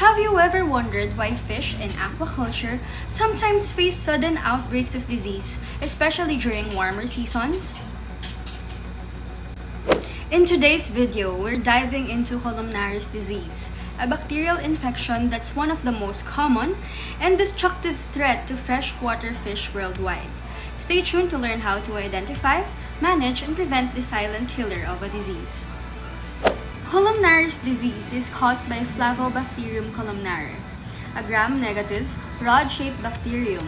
Have you ever wondered why fish in aquaculture sometimes face sudden outbreaks of disease, especially during warmer seasons? In today's video, we're diving into Culumnaris disease, a bacterial infection that's one of the most common and destructive threat to freshwater fish worldwide. Stay tuned to learn how to identify, manage, and prevent the silent killer of a disease. Culumnaris disease is caused by Flavobacterium culumnare, a gram-negative, rod-shaped bacterium.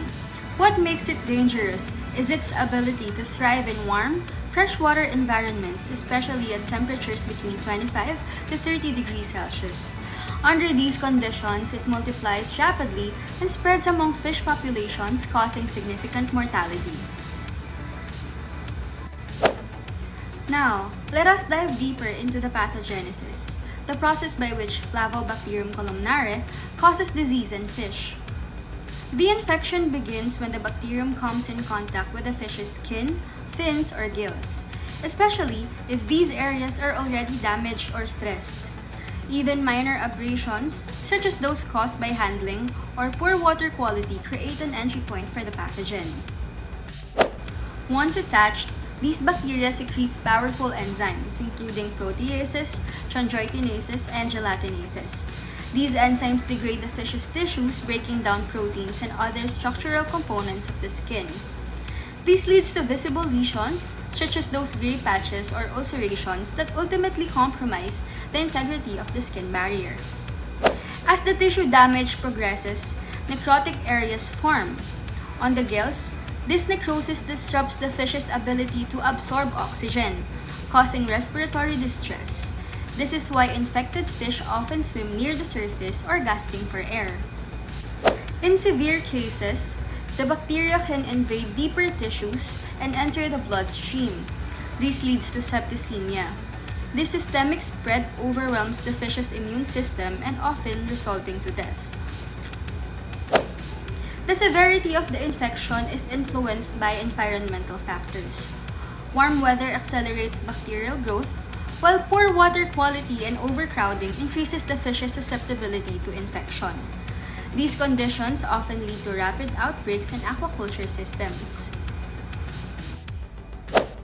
What makes it dangerous is its ability to thrive in warm, freshwater environments, especially at temperatures between 25 to 30 degrees Celsius. Under these conditions, it multiplies rapidly and spreads among fish populations, causing significant mortality. Now, let us dive deeper into the pathogenesis, the process by which Flavobacterium culumnare causes disease in fish. The infection begins when the bacterium comes in contact with the fish's skin, fins, or gills, especially if these areas are already damaged or stressed. Even minor abrasions, such as those caused by handling or poor water quality, create an entry point for the pathogen. Once attached, these bacteria secretes powerful enzymes, including proteases, chondroitinases, and gelatinases. These enzymes degrade the fish's tissues, breaking down proteins and other structural components of the skin. This leads to visible lesions, such as those gray patches or ulcerations that ultimately compromise the integrity of the skin barrier. As the tissue damage progresses, necrotic areas form. On the gills, this necrosis disrupts the fish's ability to absorb oxygen, causing respiratory distress. This is why infected fish often swim near the surface or gasping for air. In severe cases, the bacteria can invade deeper tissues and enter the bloodstream. This leads to septicemia. This systemic spread overwhelms the fish's immune system and often resulting to death. The severity of the infection is influenced by environmental factors. Warm weather accelerates bacterial growth, while poor water quality and overcrowding increases the fish's susceptibility to infection. These conditions often lead to rapid outbreaks in aquaculture systems.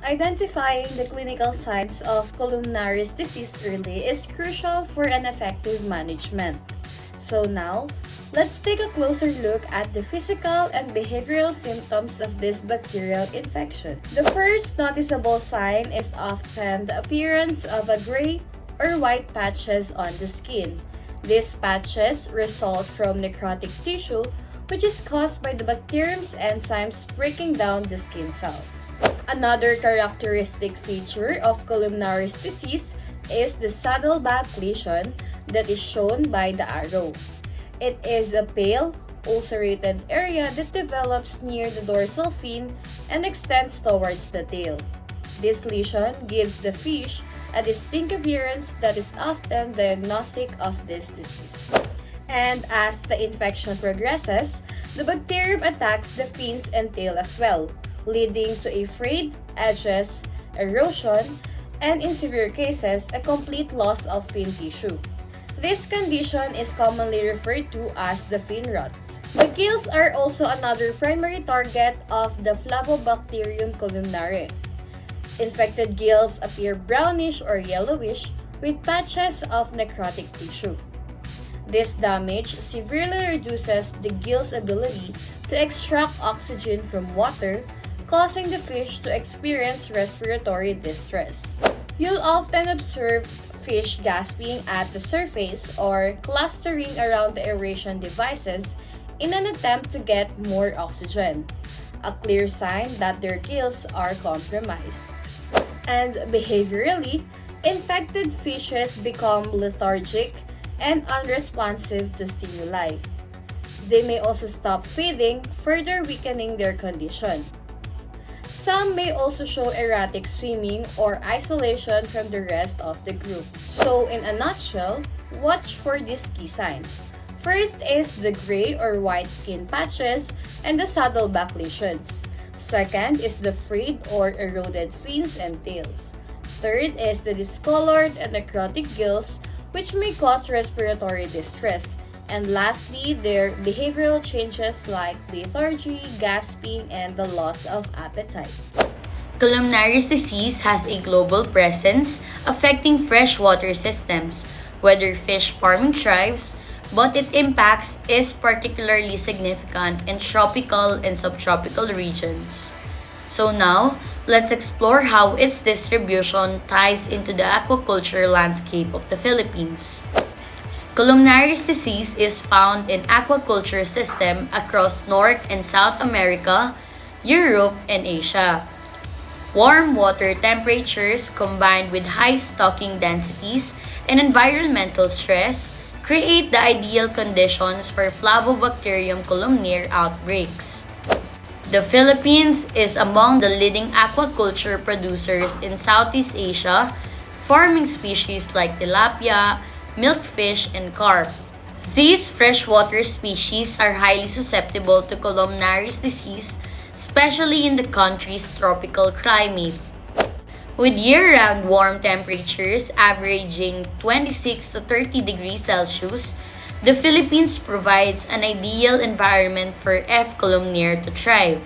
Identifying the clinical signs of Culumnaris disease early is crucial for an effective management. So now, let's take a closer look at the physical and behavioral symptoms of this bacterial infection. The first noticeable sign is often the appearance of a gray or white patches on the skin. These patches result from necrotic tissue, which is caused by the bacterium's enzymes breaking down the skin cells. Another characteristic feature of Culumnaris disease is the saddleback lesion that is shown by the arrow. It is a pale, ulcerated area that develops near the dorsal fin and extends towards the tail. This lesion gives the fish a distinct appearance that is often diagnostic of this disease. And as the infection progresses, the bacterium attacks the fins and tail as well, leading to a frayed edges, erosion, and in severe cases, a complete loss of fin tissue. This condition is commonly referred to as the fin rot. The gills are also another primary target of the Flavobacterium culumnare. Infected gills appear brownish or yellowish with patches of necrotic tissue. This damage severely reduces the gill's ability to extract oxygen from water, causing the fish to experience respiratory distress. You'll often observe fish gasping at the surface or clustering around the aeration devices in an attempt to get more oxygen, a clear sign that their gills are compromised. And behaviorally, infected fishes become lethargic and unresponsive to stimuli. They may also stop feeding, further weakening their condition. Some may also show erratic swimming or isolation from the rest of the group. So in a nutshell, watch for these key signs. First is the gray or white skin patches and the saddleback lesions. Second is the frayed or eroded fins and tails. Third is the discolored and necrotic gills, which may cause respiratory distress. And lastly, their behavioral changes like lethargy, gasping, and the loss of appetite. Culumnaris disease has a global presence affecting freshwater systems, whether fish farming tribes, but its impacts is particularly significant in tropical and subtropical regions. So now, let's explore how its distribution ties into the aquaculture landscape of the Philippines. Culumnaris disease is found in aquaculture system across North and South America, Europe, and Asia. Warm water temperatures combined with high stocking densities and environmental stress create the ideal conditions for Flavobacterium columnare outbreaks. The Philippines is among the leading aquaculture producers in Southeast Asia, farming species like tilapia, milkfish, and carp. These freshwater species are highly susceptible to columnaris disease, especially in the country's tropical climate. With year-round warm temperatures averaging 26 to 30 degrees Celsius, the Philippines provides an ideal environment for F. columnare to thrive.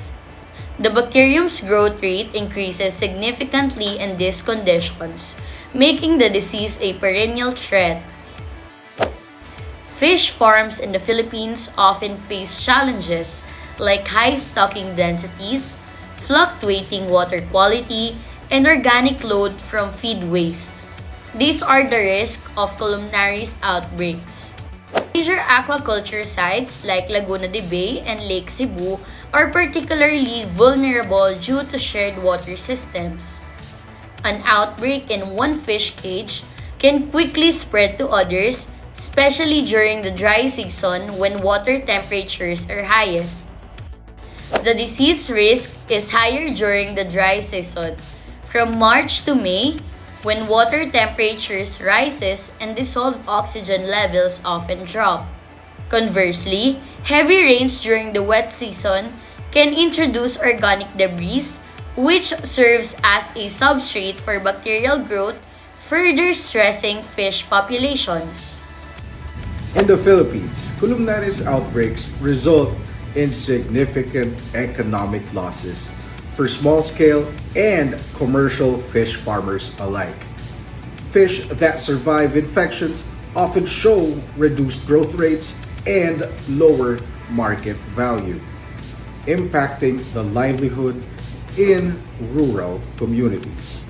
The bacterium's growth rate increases significantly in these conditions, making the disease a perennial threat. Fish farms in the Philippines often face challenges like high stocking densities, fluctuating water quality, and organic load from feed waste. These are the risk of columnaris outbreaks. Major aquaculture sites like Laguna de Bay and Lake Cebu are particularly vulnerable due to shared water systems. An outbreak in one fish cage can quickly spread to others, especially during the dry season when water temperatures are highest. The disease risk is higher during the dry season, from March to May, when water temperatures rises and dissolved oxygen levels often drop. Conversely, heavy rains during the wet season can introduce organic debris, which serves as a substrate for bacterial growth, further stressing fish populations. In the Philippines, columnaris outbreaks result in significant economic losses for small-scale and commercial fish farmers alike. Fish that survive infections often show reduced growth rates and lower market value, impacting the livelihood in rural communities.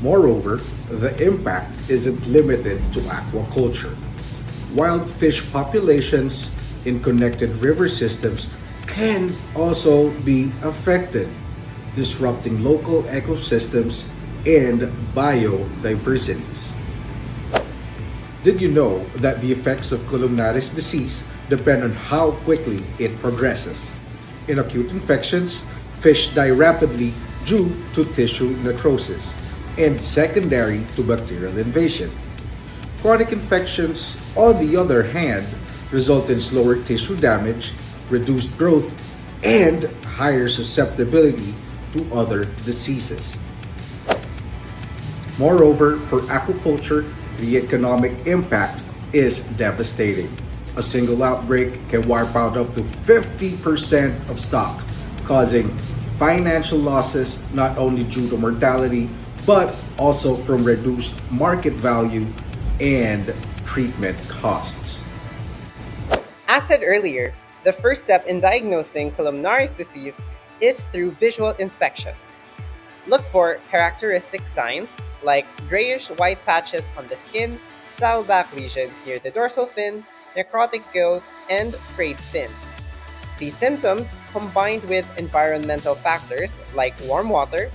Moreover, the impact isn't limited to aquaculture. Wild fish populations in connected river systems can also be affected, disrupting local ecosystems and biodiversities. Did you know that the effects of columnaris disease depend on how quickly it progresses? In acute infections, fish die rapidly due to tissue necrosis and secondary to bacterial invasion. Chronic infections, on the other hand, result in slower tissue damage, reduced growth, and higher susceptibility to other diseases. Moreover, for aquaculture, the economic impact is devastating. A single outbreak can wipe out up to 50% of stock, causing financial losses not only due to mortality, but also from reduced market value and treatment costs. As said earlier, the first step in diagnosing columnaris disease is through visual inspection. Look for characteristic signs like grayish-white patches on the skin, saddleback lesions near the dorsal fin, necrotic gills, and frayed fins. These symptoms, combined with environmental factors like warm water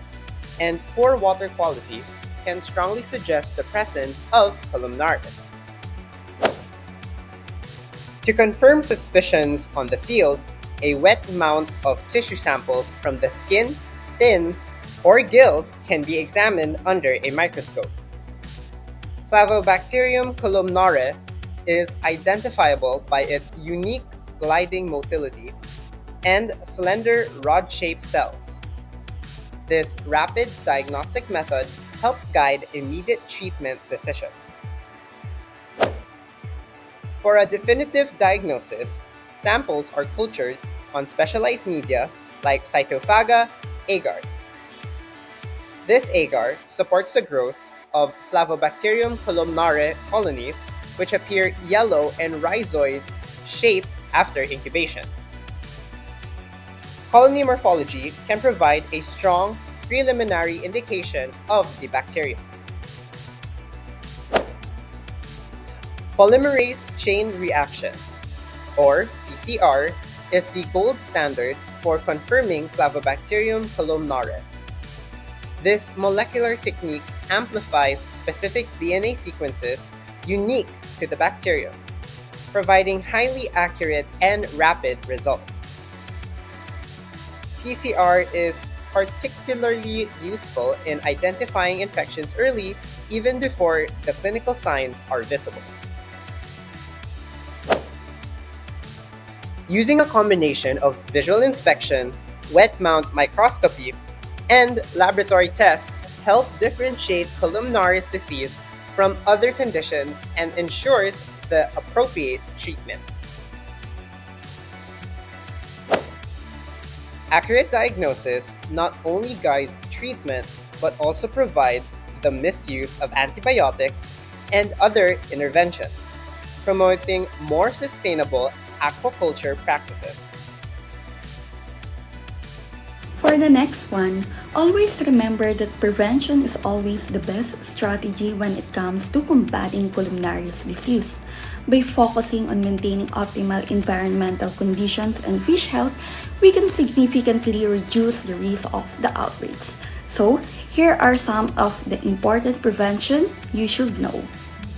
and poor water quality, can strongly suggest the presence of columnaris. To confirm suspicions on the field, a wet mount of tissue samples from the skin, fins, or gills can be examined under a microscope. Flavobacterium columnare is identifiable by its unique gliding motility and slender rod-shaped cells. This rapid diagnostic method helps guide immediate treatment decisions. For a definitive diagnosis, samples are cultured on specialized media like Cytophaga agar. This agar supports the growth of Flavobacterium columnare colonies, which appear yellow and rhizoid shaped after incubation. Colony morphology can provide a strong preliminary indication of the bacterium. Polymerase chain reaction, or PCR, is the gold standard for confirming Flavobacterium columnare. This molecular technique amplifies specific DNA sequences unique to the bacterium, providing highly accurate and rapid results. PCR is particularly useful in identifying infections early, even before the clinical signs are visible. Using a combination of visual inspection, wet mount microscopy, and laboratory tests help differentiate Culumnaris disease from other conditions and ensures the appropriate treatment. Accurate diagnosis not only guides treatment but also provides the misuse of antibiotics and other interventions, promoting more sustainable aquaculture practices. For the next one, always remember that prevention is always the best strategy when it comes to combating Culumnaris disease. By focusing on maintaining optimal environmental conditions and fish health, we can significantly reduce the risk of the outbreaks. So, here are some of the important prevention you should know.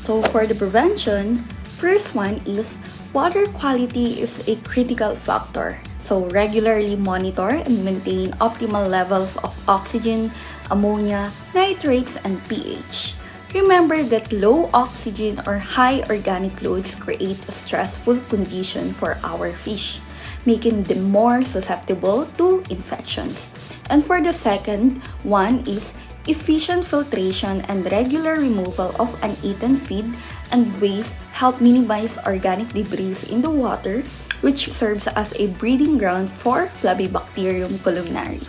So, for the prevention, first one is water quality is a critical factor. So, regularly monitor and maintain optimal levels of oxygen, ammonia, nitrates, and pH. Remember that low oxygen or high organic loads create a stressful condition for our fish, making them more susceptible to infections. And for the second one is efficient filtration and regular removal of uneaten feed and waste help minimize organic debris in the water, which serves as a breeding ground for Flavibacterium columnaris.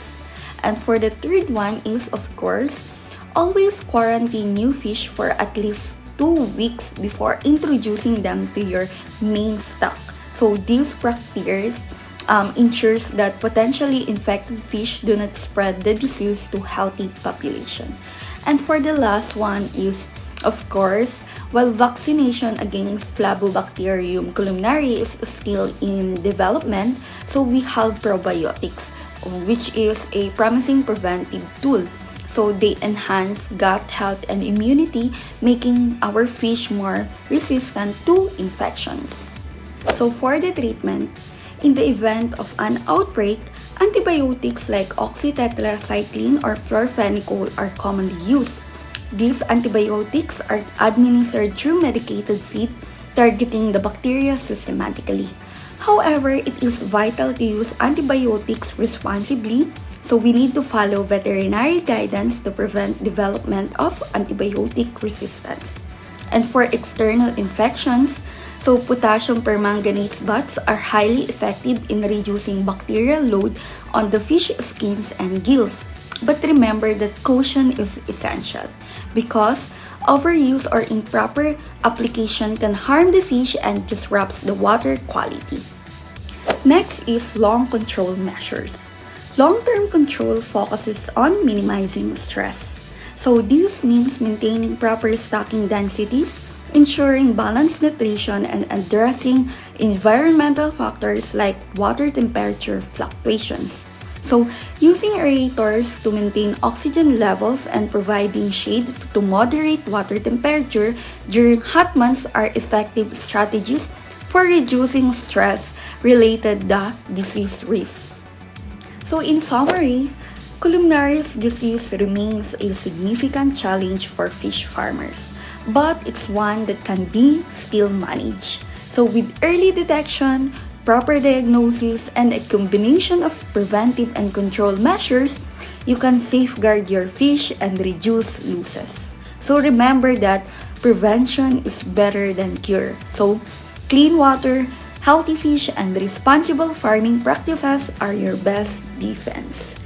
And for the third one is, of course, always quarantine new fish for at least 2 weeks before introducing them to your main stock. So these practices ensures that potentially infected fish do not spread the disease to healthy population. And for the last one is, of course, while vaccination against Flavobacterium columnari is still in development, so we have probiotics, which is a promising preventive tool. So they enhance gut health and immunity, making our fish more resistant to infections. So for the treatment, in the event of an outbreak, antibiotics like oxytetracycline or fluorphenicol are commonly used. These antibiotics are administered through medicated feed, targeting the bacteria systematically. However, it is vital to use antibiotics responsibly, so we need to follow veterinary guidance to prevent development of antibiotic resistance. And for external infections, so potassium permanganate baths are highly effective in reducing bacterial load on the fish skins and gills. But remember that caution is essential because overuse or improper application can harm the fish and disrupts the water quality. Next is long control measures. Long-term control focuses on minimizing stress. So this means maintaining proper stocking densities, ensuring balanced nutrition, and addressing environmental factors like water temperature fluctuations. So, using aerators to maintain oxygen levels and providing shade to moderate water temperature during hot months are effective strategies for reducing stress-related disease risk. So, in summary, Culumnaris disease remains a significant challenge for fish farmers, but it's one that can be still managed. So, with early detection, proper diagnosis, and a combination of preventive and control measures, you can safeguard your fish and reduce losses. So remember that prevention is better than cure. So Clean water, healthy fish, and responsible farming practices are your best defense.